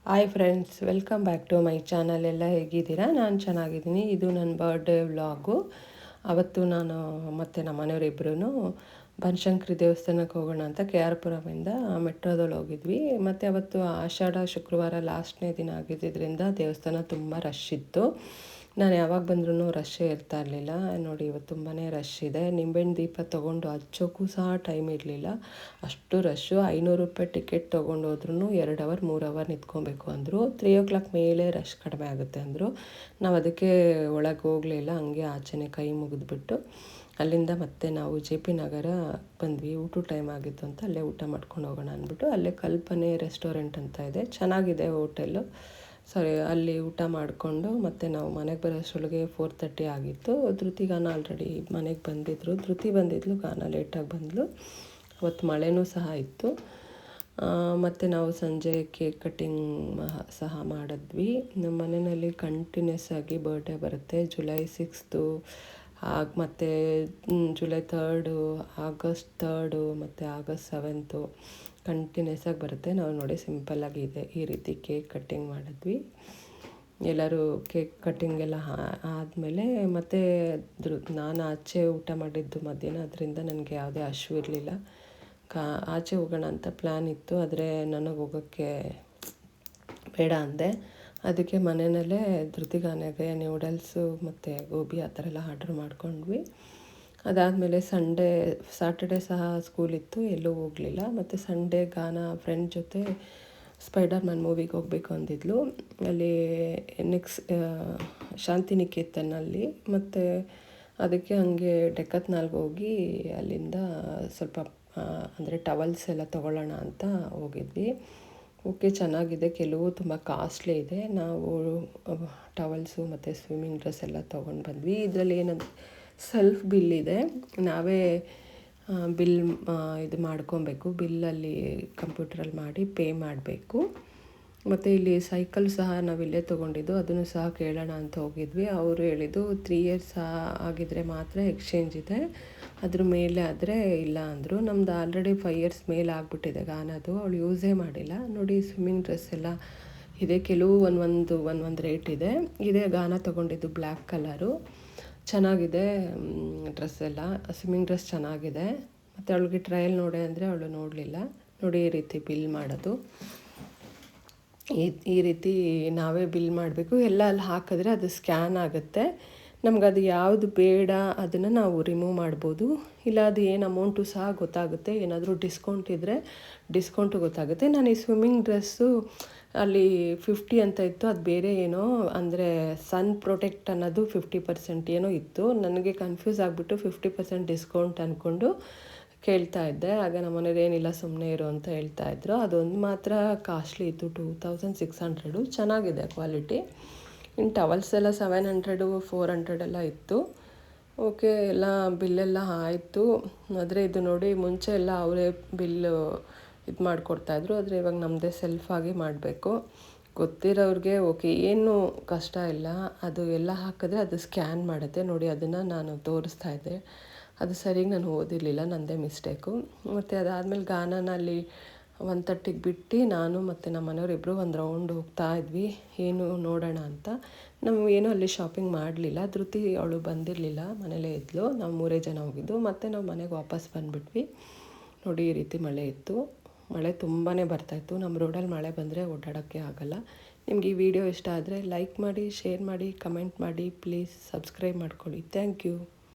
Hi friends, welcome back to my channel. ಎಲ್ಲ ಹೇಗಿದ್ದೀರಾ? ನಾನು ಚೆನ್ನಾಗಿದ್ದೀನಿ. ಇದು ನನ್ನ ಬರ್ಡೇ ವ್ಲಾಗು. ಅವತ್ತು ನಾನು ಮತ್ತು ನಮ್ಮ ಮನೆಯವರಿಬ್ಬರೂ ಬನಶಂಕರಿ ದೇವಸ್ಥಾನಕ್ಕೆ ಹೋಗೋಣ ಅಂತ ಕೆ ಆರ್ ಪುರಮಿಂದ ಮೆಟ್ರೋದಲ್ಲಿ ಹೋಗಿದ್ವಿ. ಮತ್ತು ಅವತ್ತು ಆಷಾಢ ಶುಕ್ರವಾರ ಲಾಸ್ಟ್ನೇ ದಿನ ಆಗಿದ್ದರಿಂದ ದೇವಸ್ಥಾನ ತುಂಬ ರಶ್ ಇತ್ತು. ನಾನು ಯಾವಾಗ ಬಂದ್ರೂ ರಶ್ಶೇ ಇರ್ತಾ ಇರಲಿಲ್ಲ. ನೋಡಿ, ಇವತ್ತು ತುಂಬಾ ರಶ್ ಇದೆ. ನಿಂಬೆಹಣ್ಣು ದೀಪ ತೊಗೊಂಡು ಹಚ್ಚೋಕ್ಕೂ ಸಹ ಟೈಮ್ ಇರಲಿಲ್ಲ, ಅಷ್ಟು ರಶ್ಶು. 500 ರೂಪಾಯಿ ಟಿಕೆಟ್ ತೊಗೊಂಡೋದ್ರೂ 2 ಅವರ್ 3 ಅವರ್ ನಿಂತ್ಕೊಬೇಕು ಅಂದರು. 3 o'clock ಮೇಲೆ ರಶ್ ಕಡಿಮೆ ಆಗುತ್ತೆ ಅಂದರು. ನಾವು ಅದಕ್ಕೆ ಒಳಗೆ ಹೋಗಲಿಲ್ಲ, ಹಂಗೆ ಆಚೆನೇ ಕೈ ಮುಗಿದ್ಬಿಟ್ಟು ಅಲ್ಲಿಂದ ಮತ್ತೆ ನಾವು ಜೆ ಪಿ ನಗರ ಬಂದ್ವಿ. ಊಟ ಟೈಮ್ ಆಗಿತ್ತು ಅಂತ ಅಲ್ಲೇ ಊಟ ಮಾಡ್ಕೊಂಡು ಹೋಗೋಣ ಅಂದ್ಬಿಟ್ಟು ಅಲ್ಲೇ ಕಲ್ಪನೆ ರೆಸ್ಟೋರೆಂಟ್ ಅಂತ ಇದೆ, ಚೆನ್ನಾಗಿದೆ ಹೋಟೆಲ್ಲು. ಸರಿ, ಅಲ್ಲಿ ಊಟ ಮಾಡಿಕೊಂಡು ಮತ್ತು ನಾವು ಮನೆಗೆ ಬರೋಷ್ಟರೊಳಗೆ 4:30 ಆಗಿತ್ತು. ಧೃತಿ ಗಾನ ಆಲ್ರೆಡಿ ಮನೆಗೆ ಬಂದಿದ್ದರು. ಧೃತಿ ಬಂದಿದ್ಲು, ಗಾನ ಲೇಟಾಗಿ ಬಂದಳು. ಅವತ್ತು ಮಳೆನೂ ಸಹ ಇತ್ತು. ಮತ್ತು ನಾವು ಸಂಜೆ ಕೇಕ್ ಕಟ್ಟಿಂಗ್ ಸಹ ಮಾಡಿದ್ವಿ. ನಮ್ಮ ಮನೆಯಲ್ಲಿ ಕಂಟಿನ್ಯೂಸ್ ಆಗಿ ಬರ್ಡೇ ಬರುತ್ತೆ. July 6th ಮತ್ತು July 3rd, August 3rd ಮತ್ತು August 7th ಕಂಟಿನ್ಯೂಸ್ ಆಗಿ ಬರುತ್ತೆ. ನಾವು ನೋಡಿ ಸಿಂಪಲ್ಲಾಗಿ ಇದೆ, ಈ ರೀತಿ ಕೇಕ್ ಕಟ್ಟಿಂಗ್ ಮಾಡಿದ್ವಿ. ಎಲ್ಲರೂ ಕೇಕ್ ಕಟ್ಟಿಂಗ್ ಎಲ್ಲ ಆದಮೇಲೆ ಮತ್ತು ನಾನು ಆಚೆ ಊಟ ಮಾಡಿದ್ದು ಮಧ್ಯಾಹ್ನ, ಅದರಿಂದ ನನಗೆ ಯಾವುದೇ ಹಶ್ವಿರಲಿಲ್ಲ. ಆಚೆ ಹೋಗೋಣ ಅಂತ ಪ್ಲ್ಯಾನ್ ಇತ್ತು, ಆದರೆ ನನಗೆ ಹೋಗೋಕ್ಕೆ ಬೇಡ ಅಂದೆ. ಅದಕ್ಕೆ ಮನೆಯಲ್ಲೇ ಧೃತಿಗಾನೆಗೆ ನ್ಯೂಡಲ್ಸು ಮತ್ತು ಗೋಬಿ ಆ ಥರ ಎಲ್ಲ ಆರ್ಡ್ರ್ ಮಾಡ್ಕೊಂಡ್ವಿ. ಅದಾದಮೇಲೆ ಸ್ಯಾಟರ್ಡೇ ಸಹ ಸ್ಕೂಲಿತ್ತು, ಎಲ್ಲೂ ಹೋಗಲಿಲ್ಲ. ಮತ್ತು ಸಂಡೇ ಗಾನ ಫ್ರೆಂಡ್ ಜೊತೆ ಸ್ಪೈಡರ್ ಮ್ಯಾನ್ ಮೂವಿಗೆ ಹೋಗಬೇಕು ಅಂದಿದ್ಲು. ಅಲ್ಲಿ ಶಾಂತಿನಿಕೇತನಲ್ಲಿ. ಮತ್ತು ಅದಕ್ಕೆ ಹಂಗೆ ಡೆಕ್ಕತ್ನಾಲ್ಗೆ ಹೋಗಿ ಅಲ್ಲಿಂದ ಸ್ವಲ್ಪ ಅಂದರೆ ಟವಲ್ಸ್ ಎಲ್ಲ ತೊಗೊಳ್ಳೋಣ ಅಂತ ಹೋಗಿದ್ವಿ. ಓಕೆ, ಚೆನ್ನಾಗಿದೆ. ಕೆಲವು ತುಂಬ ಕಾಸ್ಟ್ಲಿ ಇದೆ. ನಾವು ಟವಲ್ಸು ಮತ್ತು ಸ್ವಿಮ್ಮಿಂಗ್ ಡ್ರೆಸ್ ಎಲ್ಲ ತೊಗೊಂಡು ಬಂದ್ವಿ. ಇದರಲ್ಲಿ ಏನಂದರೆ ಸೆಲ್ಫ್ ಬಿಲ್ ಇದೆ, ನಾವೇ ಬಿಲ್ ಇದು ಮಾಡ್ಕೊಬೇಕು. ಬಿಲ್ಲಲ್ಲಿ ಕಂಪ್ಯೂಟ್ರಲ್ಲಿ ಮಾಡಿ ಪೇ ಮಾಡಬೇಕು. ಮತ್ತು ಇಲ್ಲಿ ಸೈಕಲ್ ಸಹ ನಾವಿಲ್ಲೇ ತೊಗೊಂಡಿದ್ದು, ಅದನ್ನು ಸಹ ಕೇಳೋಣ ಅಂತ ಹೋಗಿದ್ವಿ. ಅವರು ಹೇಳಿದ್ದು 3 years ಆಗಿದ್ದರೆ ಮಾತ್ರ ಎಕ್ಸ್ಚೇಂಜ್ ಇದೆ, ಅದ್ರ ಮೇಲೆ ಆದರೆ ಇಲ್ಲ ಅಂದರು. ನಮ್ಮದು ಆಲ್ರೆಡಿ 5 years ಮೇಲೆ ಆಗಿಬಿಟ್ಟಿದೆ ಗಾನದು, ಅವಳು ಯೂಸೇ ಮಾಡಿಲ್ಲ. ನೋಡಿ, ಸ್ವಿಮ್ಮಿಂಗ್ ಡ್ರೆಸ್ ಎಲ್ಲ ಇದೆ, ಕೆಲವು ಒಂದೊಂದು ರೇಟ್ ಇದೆ. ಇದೇ ಗಾನ ತೊಗೊಂಡಿದ್ದು ಬ್ಲ್ಯಾಕ್ ಕಲರು, ಚೆನ್ನಾಗಿದೆ ಡ್ರೆಸ್ ಎಲ್ಲ. ಸ್ವಿಮ್ಮಿಂಗ್ ಡ್ರೆಸ್ ಚೆನ್ನಾಗಿದೆ. ಮತ್ತು ಅವಳಿಗೆ ಟ್ರಯಲ್ ನೋಡೆ ಅಂದರೆ ಅವಳು ನೋಡಲಿಲ್ಲ. ನೋಡಿ, ಈ ರೀತಿ ಬಿಲ್ ಮಾಡೋದು, ಈ ರೀತಿ ನಾವೇ ಬಿಲ್ ಮಾಡಬೇಕು. ಎಲ್ಲ ಅಲ್ಲಿ ಹಾಕಿದ್ರೆ ಅದು ಸ್ಕ್ಯಾನ್ ಆಗುತ್ತೆ. ನಮಗದು ಯಾವುದು ಬೇಡ ಅದನ್ನು ನಾವು ರಿಮೂವ್ ಮಾಡ್ಬೋದು, ಇಲ್ಲ ಅದು ಏನು ಅಮೌಂಟು ಸಹ ಗೊತ್ತಾಗುತ್ತೆ. ಏನಾದರೂ ಡಿಸ್ಕೌಂಟ್ ಇದ್ದರೆ ಡಿಸ್ಕೌಂಟು ಗೊತ್ತಾಗುತ್ತೆ. ನಾನು ಈ ಸ್ವಿಮ್ಮಿಂಗ್ ಡ್ರೆಸ್ಸು ಅಲ್ಲಿ 50 ಅಂತ ಇತ್ತು, ಅದು ಬೇರೆ ಏನೋ ಅಂದರೆ ಸನ್ ಪ್ರೊಟೆಕ್ಟ್ ಅನ್ನೋದು 50% ಏನೋ ಇತ್ತು. ನನಗೆ ಕನ್ಫ್ಯೂಸ್ ಆಗಿಬಿಟ್ಟು 50% ಡಿಸ್ಕೌಂಟ್ ಅಂದ್ಕೊಂಡು ಕೇಳ್ತಾ ಇದ್ದೆ. ಆಗ ನಮ್ಮ ಮನೆಯವ್ರು ಏನಿಲ್ಲ ಸುಮ್ಮನೆ ಇರು ಅಂತ ಹೇಳ್ತಾಯಿದ್ರು. ಅದೊಂದು ಮಾತ್ರ ಕಾಸ್ಟ್ಲಿ ಇತ್ತು, 2600. ಚೆನ್ನಾಗಿದೆ ಕ್ವಾಲಿಟಿ. ಇನ್ನು ಟವಲ್ಸ್ ಎಲ್ಲ 700 400 ಎಲ್ಲ ಇತ್ತು. ಓಕೆ, ಎಲ್ಲ ಬಿಲ್ಲೆಲ್ಲ ಆಯಿತು. ಆದರೆ ಇದು ನೋಡಿ, ಮುಂಚೆ ಎಲ್ಲ ಅವರೇ ಬಿಲ್ಲು ಇದು ಮಾಡಿಕೊಡ್ತಾಯಿದ್ರು, ಆದರೆ ಇವಾಗ ನಮ್ಮದೇ ಸೆಲ್ಫಾಗಿ ಮಾಡಬೇಕು. ಗೊತ್ತಿರೋರಿಗೆ ಓಕೆ, ಏನು ಕಷ್ಟ ಇಲ್ಲ. ಅದು ಎಲ್ಲ ಹಾಕಿದ್ರೆ ಅದು ಸ್ಕ್ಯಾನ್ ಮಾಡುತ್ತೆ. ನೋಡಿ, ಅದನ್ನು ನಾನು ತೋರಿಸ್ತಾ ಇದ್ದೆ, ಅದು ಸರಿಗೆ ನಾನು ಓದಿರಲಿಲ್ಲ, ನನ್ನದೇ ಮಿಸ್ಟೇಕು. ಮತ್ತು ಅದಾದಮೇಲೆ ಗಾನನಲ್ಲಿ 1:30ಗೆ ಬಿಟ್ಟು ನಾನು ಮತ್ತು ನಮ್ಮ ಮನೆಯವರಿಬ್ಬರು ಒಂದು ರೌಂಡ್ ಹೋಗ್ತಾ ಇದ್ವಿ, ಏನು ನೋಡೋಣ ಅಂತ. ನಾವು ಏನೂ ಅಲ್ಲಿ ಶಾಪಿಂಗ್ ಮಾಡಲಿಲ್ಲ. ಧೃತಿ ಅವಳು ಬಂದಿರಲಿಲ್ಲ, ಮನೇಲೇ ಇದ್ಲು. ನಾವು 3 ಜನ ಹೋಗಿದ್ದು. ಮತ್ತು ನಾವು ಮನೆಗೆ ವಾಪಸ್ ಬಂದುಬಿಟ್ವಿ. ನೋಡಿ, ಈ ರೀತಿ ಮಳೆ ಇತ್ತು. ಮಳೆ ತುಂಬಾ ಬರ್ತಾಯಿತ್ತು. ನಮ್ಮ ರೋಡಲ್ಲಿ ಮಳೆ ಬಂದರೆ ಓಡಾಡೋಕ್ಕೆ ಆಗೋಲ್ಲ. ನಿಮ್ಗೆ ಈ ವಿಡಿಯೋ ಇಷ್ಟ ಆದರೆ ಲೈಕ್ ಮಾಡಿ, ಶೇರ್ ಮಾಡಿ, ಕಮೆಂಟ್ ಮಾಡಿ, ಪ್ಲೀಸ್ ಸಬ್ಸ್ಕ್ರೈಬ್ ಮಾಡ್ಕೊಳ್ಳಿ. Thank you.